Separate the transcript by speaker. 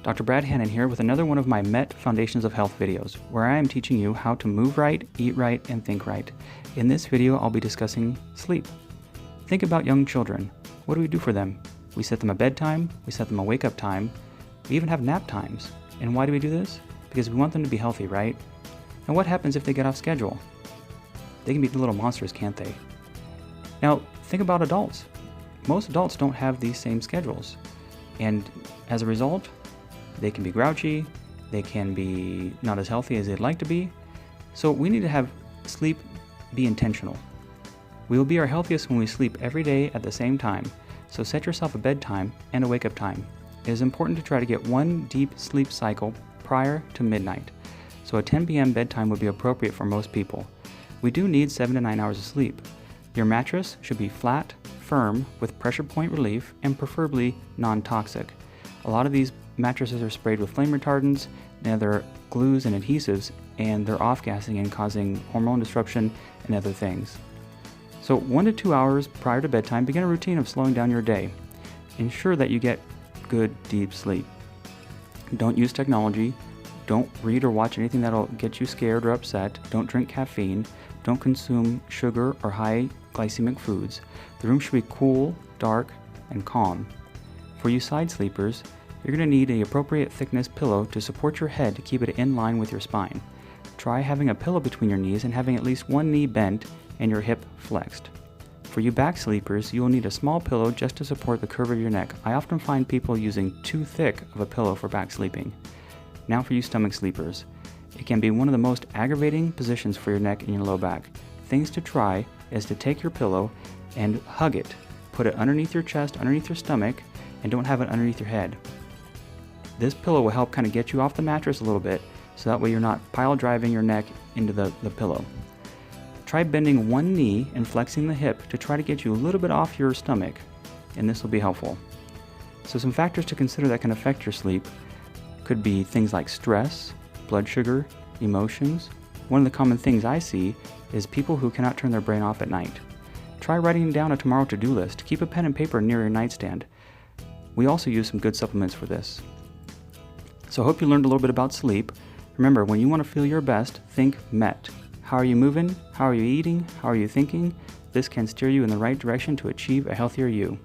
Speaker 1: Dr. Brad Hannon here with another one of my MET Foundations of Health videos, where I am teaching you how to move right, eat right, and think right. In this video, I'll be discussing sleep. Think about young children. What do we do for them? We set them a bedtime, we set them a wake-up time, we even have nap times. And why do we do this? Because we want them to be healthy, right? And what happens if they get off schedule? They can be little monsters, can't they? Now, think about adults. Most adults don't have these same schedules. And as a result, they can be grouchy, they can be not as healthy as they'd like to be. So we need to have sleep be intentional. We will be our healthiest when we sleep every day at the same time. So set yourself a bedtime and a wake-up time. It is important to try to get one deep sleep cycle prior to midnight. So a 10 p.m. bedtime would be appropriate for most people. We do need 7 to 9 hours of sleep. Your mattress should be flat, firm, with pressure point relief, and preferably non-toxic. A lot of these mattresses are sprayed with flame retardants and other glues and adhesives, and they're off-gassing and causing hormone disruption and other things. So 1 to 2 hours prior to bedtime, begin a routine of slowing down your day. Ensure that you get good, deep sleep. Don't use technology. Don't read or watch anything that'll get you scared or upset. Don't drink caffeine. Don't consume sugar or high glycemic foods. The room should be cool, dark, and calm. For you side sleepers, you're going to need an appropriate thickness pillow to support your head to keep it in line with your spine. Try having a pillow between your knees and having at least one knee bent and your hip flexed. For you back sleepers, you will need a small pillow just to support the curve of your neck. I often find people using too thick of a pillow for back sleeping. Now for you stomach sleepers. It can be one of the most aggravating positions for your neck and your low back. Things to try is to take your pillow and hug it. Put it underneath your chest, underneath your stomach, and don't have it underneath your head. This pillow will help kind of get you off the mattress a little bit, so that way you're not pile driving your neck into the pillow. Try bending one knee and flexing the hip to try to get you a little bit off your stomach, and this will be helpful. So some factors to consider that can affect your sleep could be things like stress, blood sugar, emotions. One of the common things I see is people who cannot turn their brain off at night. Try writing down a tomorrow to-do list. Keep a pen and paper near your nightstand. We also use some good supplements for this. So I hope you learned a little bit about sleep. Remember, when you want to feel your best, think MET. How are you moving? How are you eating? How are you thinking? This can steer you in the right direction to achieve a healthier you.